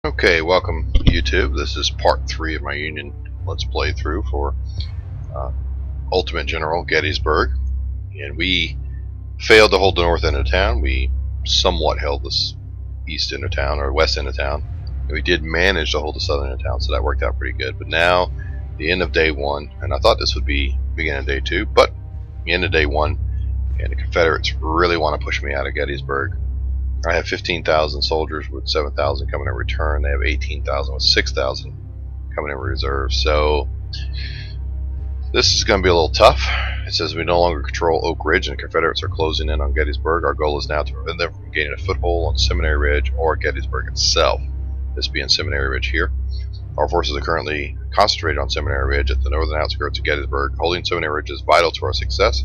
Okay, welcome YouTube. This is part 3 of my Union Let's Play through for uh, Ultimate General Gettysburg. And we failed to hold the north end of town. We somewhat held this east end of town, or west end of town. And we did manage to hold the southern end of town, so that worked out pretty good. But now, the end of day 1, and I thought this would be beginning of day 2, but the end of day 1, and the Confederates really want to push me out of Gettysburg. I have 15,000 soldiers with 7,000 coming in return. They have 18,000 with 6,000 coming in reserve. So this is going to be a little tough. It says we no longer control Oak Ridge and the Confederates are closing in on Gettysburg. Our goal is now to prevent them from gaining a foothold on Seminary Ridge or Gettysburg itself. This being Seminary Ridge here. Our forces are currently concentrated on Seminary Ridge at the northern outskirts of Gettysburg. Holding Seminary Ridge is vital to our success,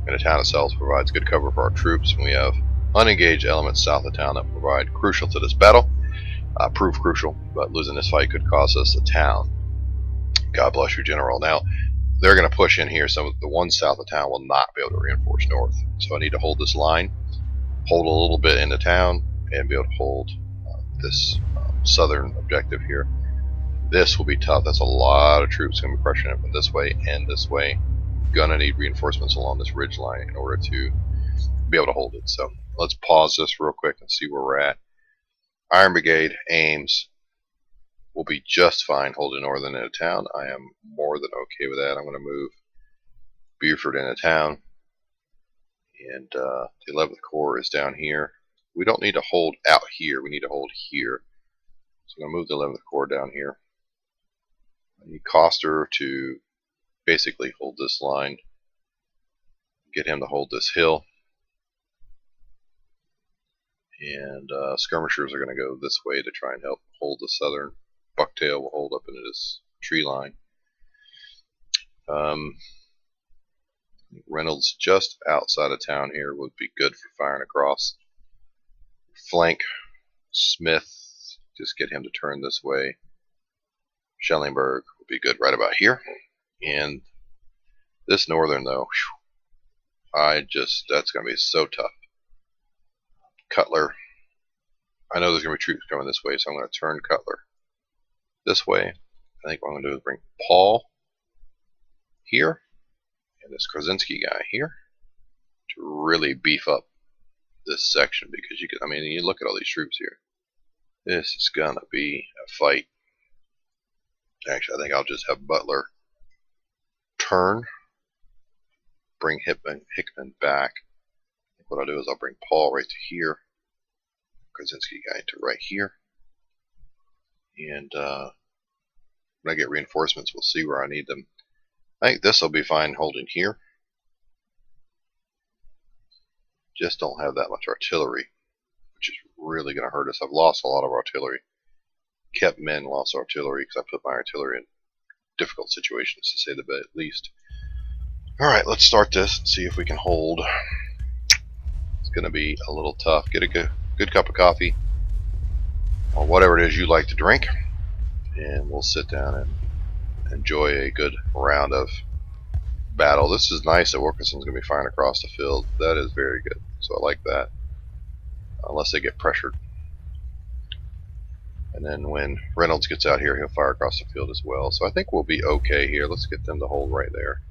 and the town itself provides good cover for our troops. And we have unengaged elements south of town that provide crucial to this battle. Prove crucial, but losing this fight could cost us the town. God bless you, General. Now, they're going to push in here, so the ones south of town will not be able to reinforce north. So I need to hold this line, hold a little bit into town, and be able to hold this southern objective here. This will be tough. That's a lot of troops going to be pressuring it from this way and this way. Gonna need reinforcements along this ridge line in order to be able to hold it. So let's pause this real quick and see where we're at. Iron Brigade, Ames will be just fine holding northern end of town. I am more than okay with that. I'm going to move Buford into town, and the 11th Corps is down here. We don't need to hold out here. We need to hold here. So I'm going to move the 11th Corps down here. I need Coster to basically hold this line, get him to hold this hill. And skirmishers are going to go this way to try and help hold the southern. Bucktail will hold up into this tree line. Reynolds just outside of town here would be good for firing across. Flank Smith, just get him to turn this way. Schellenberg would be good right about here. And this northern though, that's going to be so tough. Cutler, I know there's going to be troops coming this way, so I'm going to turn Cutler this way. I think what I'm going to do is bring Paul here and this Krasinski guy here to really beef up this section, because you look at all these troops here. This is going to be a fight. Actually, I think I'll just have Butler turn, bring Hickman back. What I'll do is I'll bring Paul right to here, Krasinski guy to right here, and when I get reinforcements, we'll see where I need them. I think this will be fine holding here. Just don't have that much artillery, which is really going to hurt us. I've lost a lot of artillery. Kept men, lost artillery because I put my artillery in difficult situations, to say the least. Alright, let's start this and see if we can hold. It's going to be a little tough. Get a good cup of coffee or whatever it is you like to drink, and we'll sit down and enjoy a good round of battle. This is nice that Wilkinson's going to be firing across the field. That is very good. So I like that. Unless they get pressured. And then when Reynolds gets out here, he'll fire across the field as well. So I think we'll be okay here. Let's get them to hold right there.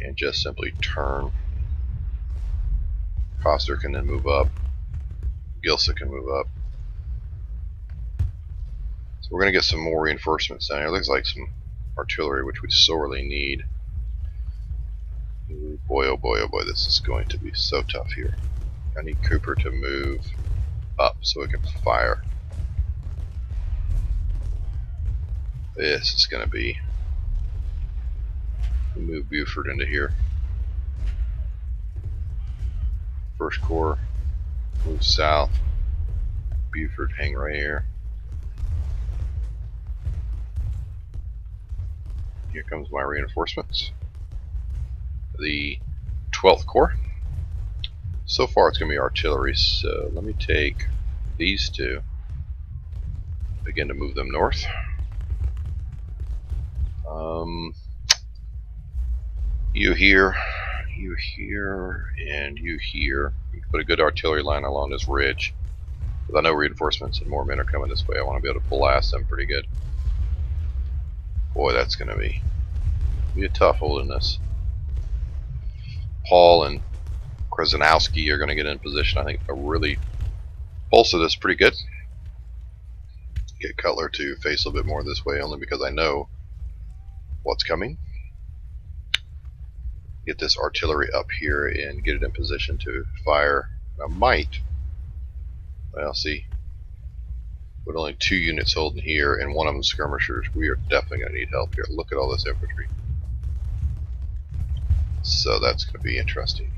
And just simply turn. Coster can then move up. Gilsa can move up. So we're going to get some more reinforcements down here. Looks like some artillery, which we sorely need. Ooh, boy, oh boy, oh boy, this is going to be so tough here. I need Cooper to move up so we can fire. This is going to be... move Buford into here. First Corps, move south. Buford, hang right here. Here comes my reinforcements. The 12th Corps. So far it's going to be artillery, so let me take these two. Begin to move them north. You here, you here, and you here. You can put a good artillery line along this ridge. For I know reinforcements and more men are coming this way. I want to be able to blast them pretty good. Boy, that's going to be tough holding this. Paul and Krasnowski are going to get in position. I think they'll really bolster this pretty good. Get Cutler to face a little bit more this way, only because I know what's coming. Get this artillery up here and get it in position to fire. I might, well, see, with only 2 units holding here and one of them skirmishers, we are definitely going to need help here. Look at all this infantry. So that's going to be interesting.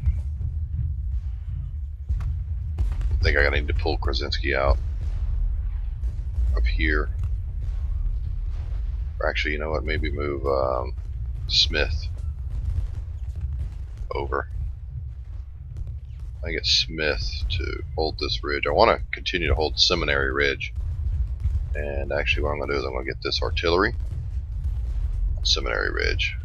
I think I need to pull Krasinski out up here. Or actually, you know what? Maybe move Smith over. I get Smith to hold this ridge. I want to continue to hold Seminary Ridge. And actually, what I'm going to do is I'm going to get this artillery on Seminary Ridge.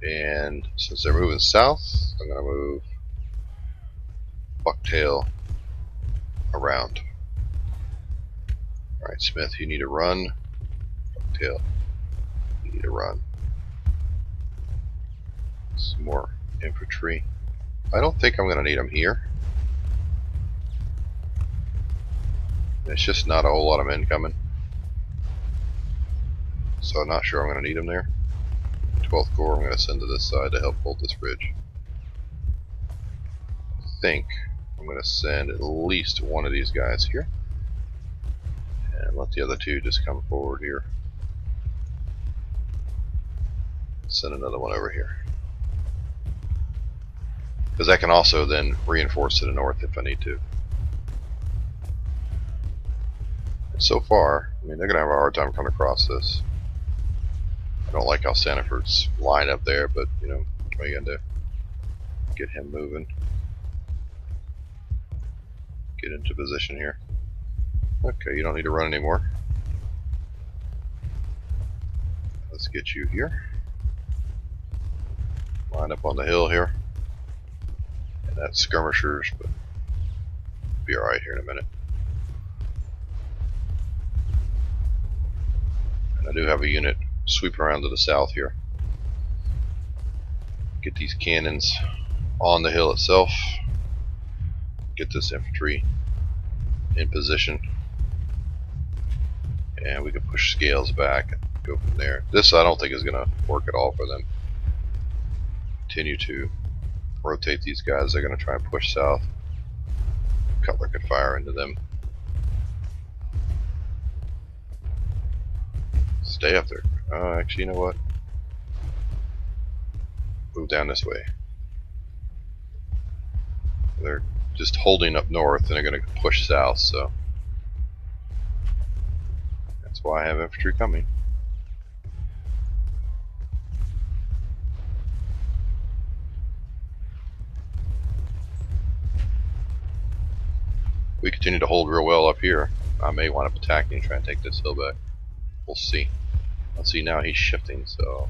And since they're moving south, I'm going to move Bucktail around. Alright, Smith, you need to run. Bucktail, you need to run. Some more infantry. I don't think I'm going to need them here. It's just not a whole lot of men coming. So I'm not sure I'm going to need them there. 12th Corps I'm going to send to this side to help hold this ridge. I think I'm going to send at least one of these guys here. And let the other 2 just come forward here. Send another one over here. Because I can also then reinforce to the north if I need to. And so far, I mean, they're going to have a hard time coming across this. I don't like how Sanford's lined up there, but, you know, what are you going to do? Get him moving. Get into position here. Okay, you don't need to run anymore. Let's get you here. Line up on the hill here. And that's skirmishers, but be alright here in a minute. And I do have a unit sweeping around to the south here. Get these cannons on the hill itself. Get this infantry in position. And we can push Scales back and go from there. This I don't think is going to work at all for them. Continue to rotate these guys. They're going to try and push south. Cutler could fire into them. Stay up there. Actually, you know what? Move down this way. They're just holding up north and they're going to push south, so that's why I have infantry coming. We continue to hold real well up here. I may wind up attacking and try and take this hill back. We'll see. Let's see, now he's shifting, so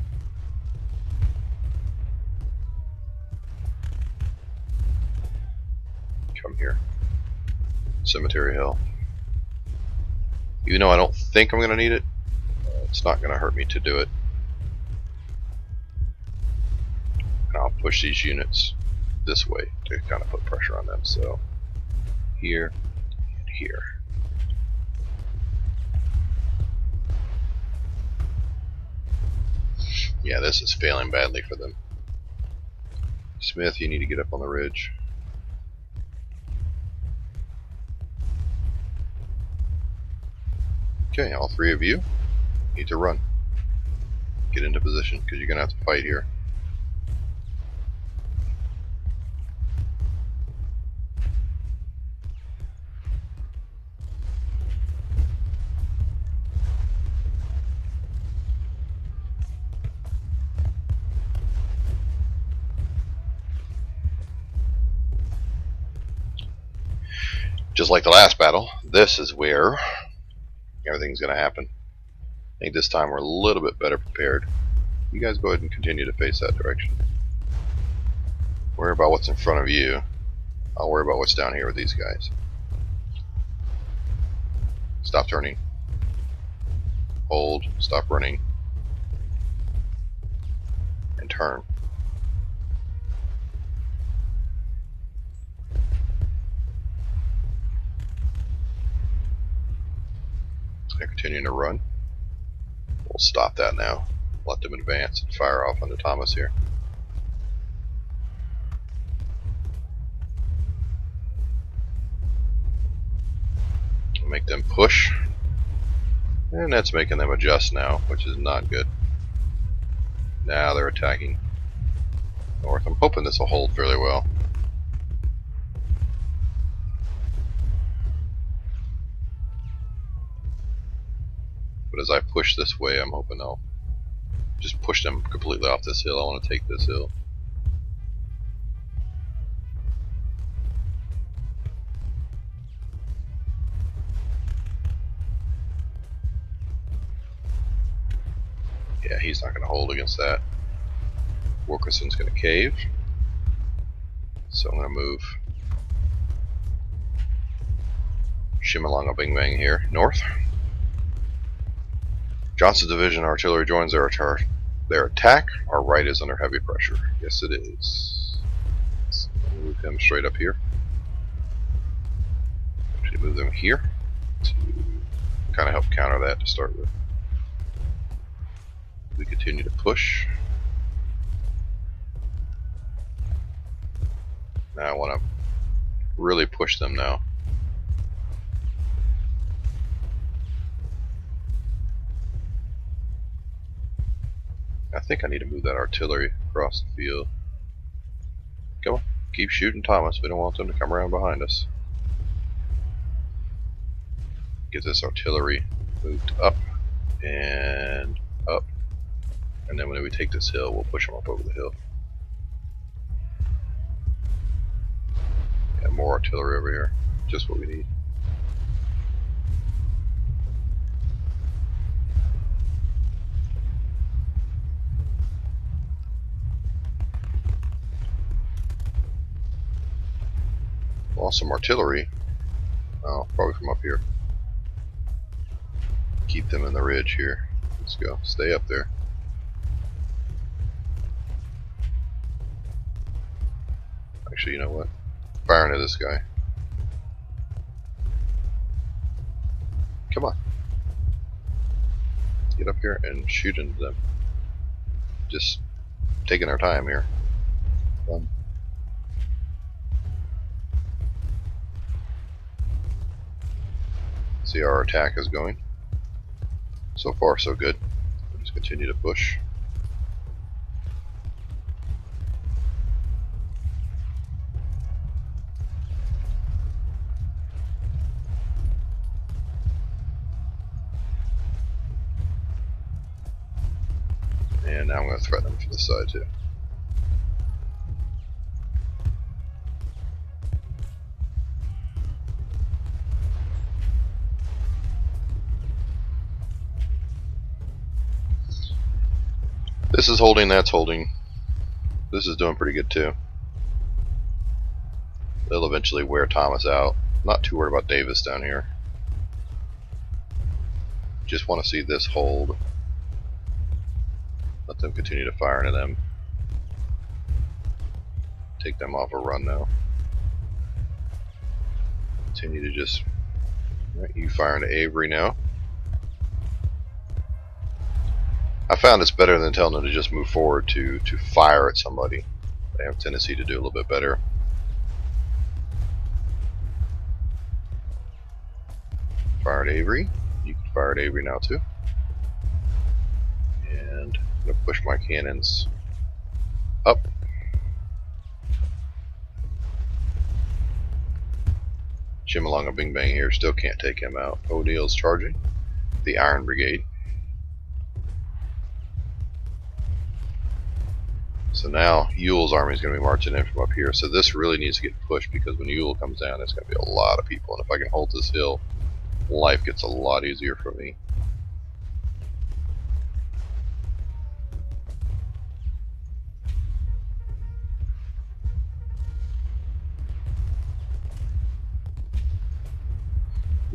come here. Cemetery Hill. Even though I don't think I'm going to need it, it's not going to hurt me to do it. And I'll push these units this way to kind of put pressure on them. So here and here. Yeah, this is failing badly for them. Smith, you need to get up on the ridge. Okay, all 3 of you need to run. Get into position, because you're going to have to fight here. Just like the last battle, this is where everything's going to happen. I think this time we're a little bit better prepared. You guys go ahead and continue to face that direction. Worry about what's in front of you. I'll worry about what's down here with these guys. Stop turning. Hold, stop running, and turn. They're continuing to run. We'll stop that now. Let them advance and fire off onto Thomas here. Make them push. And that's making them adjust now, which is not good. Now they're attacking north. I'm hoping this will hold fairly well. But as I push this way, I'm hoping they'll just push them completely off this hill. I want to take this hill. Yeah, he's not going to hold against that. Wilkerson's going to cave. So I'm going to move Shimalanga Bing Bang here, north. Johnson's division artillery joins their attack. Our right is under heavy pressure. Yes, it is. So move him straight up here. Actually, move them here to kind of help counter that to start with. We continue to push. Now I want to really push them now. I think I need to move that artillery across the field. Come on, keep shooting, Thomas. We don't want them to come around behind us. Get this artillery moved up and up. And then when we take this hill, we'll push them up over the hill. Yeah, more artillery over here. Just what we need. Lost some artillery. Oh, probably from up here. Keep them in the ridge here. Let's go. Stay up there. Actually, you know what? Fire into this guy. Come on. Get up here and shoot into them. Just taking our time here. Fun. See how our attack is going. So far, so good. We'll just continue to push. And now I'm going to threaten them from this side too. This is holding, that's holding. This is doing pretty good too. They'll eventually wear Thomas out. Not too worried about Davis down here. Just want to see this hold. Let them continue to fire into them. Take them off a run now. Continue to just... Right, you fire into Avery now. I found it's better than telling them to just move forward to fire at somebody. They have a tendency to do a little bit better. Fire at Avery. You can fire at Avery now too. And I'm going to push my cannons up. Shimalanga Bing Bang here still can't take him out. O'Neill's charging the Iron Brigade. So now Ewell's army is going to be marching in from up here. So this really needs to get pushed because when Ewell comes down, it's going to be a lot of people. And if I can hold this hill, life gets a lot easier for me.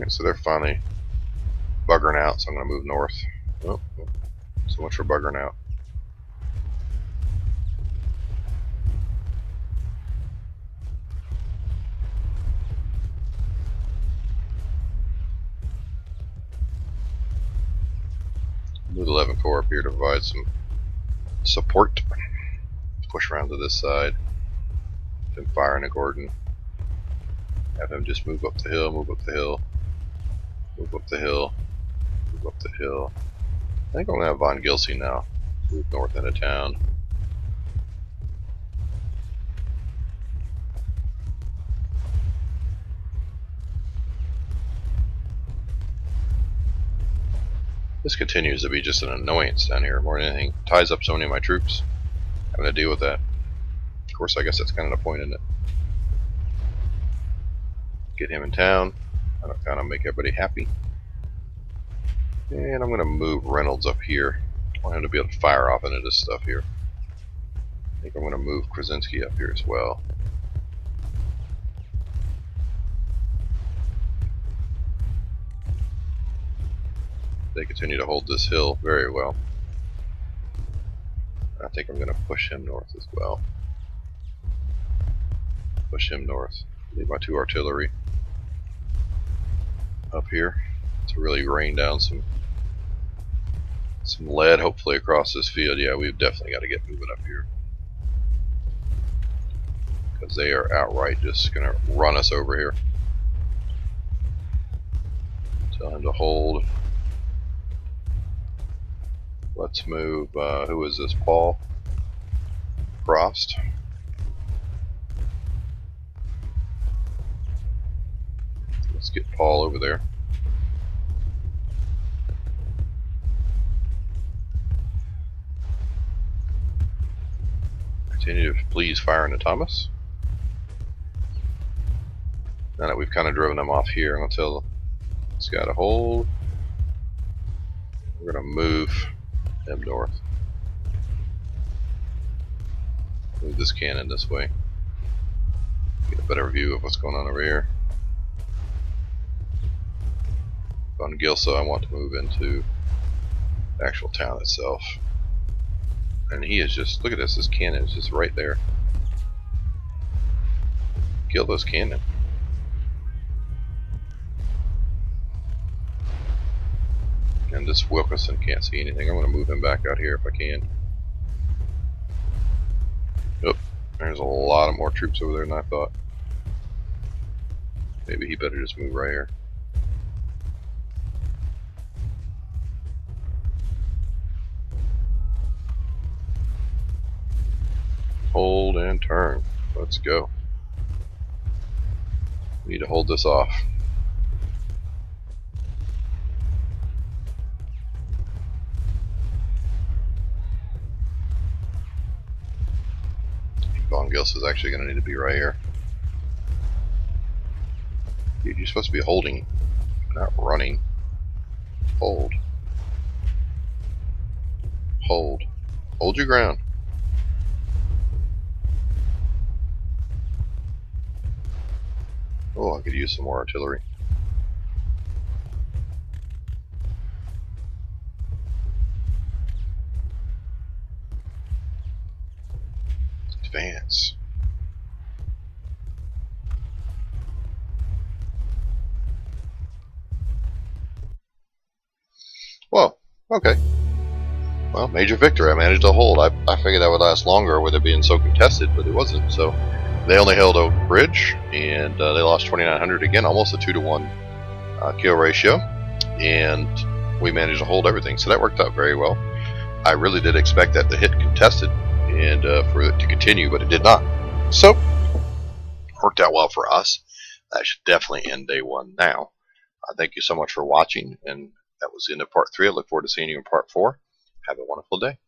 Okay, so they're finally buggering out, so I'm going to move north. Oh, so much for buggering out. Move the 11 Corps up here to provide some support. Push around to this side. Then fire into Gordon. Have him just move up the hill, move up the hill, move up the hill, move up the hill. I think I'm going to have Von Gilsey now. Move north into town. This continues to be just an annoyance down here more than anything. Ties up so many of my troops. Having to deal with that. Of course, I guess that's kind of the point, isn't it? Get him in town. That'll kind of make everybody happy. And I'm going to move Reynolds up here. I want him to be able to fire off into this stuff here. I think I'm going to move Krasinski up here as well. They continue to hold this hill very well. I think I'm going to push him north as well. Push him north. Leave my 2 artillery up here to really rain down some lead, hopefully, across this field. Yeah, we've definitely got to get moving up here, because they are outright just going to run us over here. Tell him to hold. Let's move, who is this, Paul Frost. Let's get Paul over there. Continue to please fire into Thomas. Now that we've kind of driven them off here, I'm going to tell this guy to hold. We're going to move them north. Move this cannon this way. Get a better view of what's going on over here. Von Gilsa I want to move into the actual town itself. And he is just, look at this cannon is just right there. Kill this cannon. And this Wilkerson can't see anything. I'm going to move him back out here if I can. Oh, there's a lot of more troops over there than I thought. Maybe he better just move right here. Hold and turn. Let's go. We need to hold this off. Von Gilsa is actually going to need to be right here. Dude, you're supposed to be holding, not running. Hold. Hold. Hold your ground. Oh, I could use some more artillery. Advance. Whoa, okay. Well, major victory. I managed to hold. I figured that would last longer with it being so contested, but it wasn't. So they only held Oak Bridge, and they lost 2,900 again, almost a 2-to-1 kill ratio, and we managed to hold everything. So that worked out very well. I really did expect that to hit contested and for it to continue, but it did not. So worked out well for us. That should definitely end day 1 now. Thank you so much for watching, and that was the end of part 3. I look forward to seeing you in part 4. Have a wonderful day.